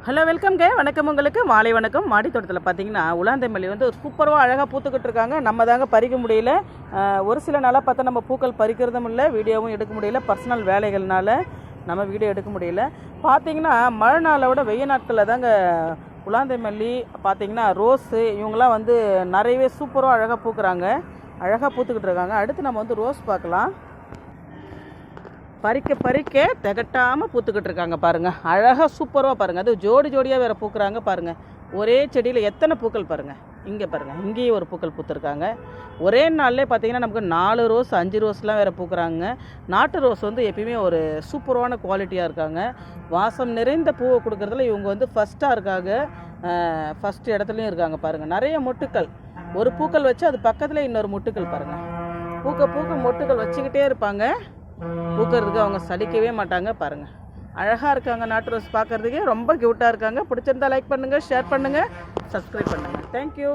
Hello வெல்கம்ங்க. வணக்கம். உங்களுக்கு மாலை வணக்கம். மாடி தோட்டத்தில் பார்த்தீங்கன்னா உலாந்தை மல்லி வந்து சூப்பராக அழகாக பூத்துக்கிட்டு இருக்காங்க. நம்ம தாங்க பறிக்க முடியல. ஒரு சில நாளாக பார்த்தா நம்ம பூக்கள் பறிக்கிறதும் இல்லை, வீடியோவும் எடுக்க முடியல. பர்சனல் வேலைகள்னால நம்ம வீடியோ எடுக்க முடியல. பார்த்தீங்கன்னா மழை நாளை விட வெய்ய நாட்களில் தாங்க உலாந்தை மல்லி, பார்த்தீங்கன்னா ரோஸு, இவங்களாம் வந்து நிறையவே சூப்பராக அழகாக பூக்குறாங்க, அழகாக பூத்துக்கிட்டு இருக்காங்க. அடுத்து நம்ம வந்து ரோஸ் பார்க்கலாம். பறிக்க திகட்டாமல் பூத்துக்கிட்டு இருக்காங்க பாருங்கள். அழகாக சூப்பராக பாருங்கள். அது ஜோடி ஜோடியாக வேறு பூக்குறாங்க பாருங்கள். ஒரே செடியில் எத்தனை பூக்கள் பாருங்கள். இங்கே பாருங்கள், இங்கேயும் ஒரு பூக்கள் பூத்துருக்காங்க. ஒரே நாள்லேயே பார்த்தீங்கன்னா நமக்கு 4 ரோஸ் 5 ரோஸ்லாம் வேறு பூக்குறாங்க. நாட்டு ரோஸ் வந்து எப்பயுமே ஒரு சூப்பரான குவாலிட்டியாக இருக்காங்க. வாசம் நிறைந்த பூவை கொடுக்குறதுல இவங்க வந்து ஃபஸ்ட்டாக இருக்காங்க. ஃபஸ்ட் இடத்துலையும் இருக்காங்க பாருங்கள். நிறைய மொட்டுக்கள், ஒரு பூக்கள் வச்சு அது பக்கத்தில் இன்னொரு மொட்டுக்கள் பாருங்கள். பூக்க மொட்டுக்கள் வச்சுக்கிட்டே இருப்பாங்க. பூக்கிறதுக்கு அவங்க சலிக்கவே மாட்டாங்க பாருங்கள். அழகாக இருக்காங்க. நாட்டு ரோஸ் பார்க்குறதுக்கே ரொம்ப க்யூட்டாக இருக்காங்க. பிடிச்சிருந்தா லைக் பண்ணுங்கள், ஷேர் பண்ணுங்கள், சப்ஸ்கிரைப் பண்ணுங்கள். தேங்க்யூ.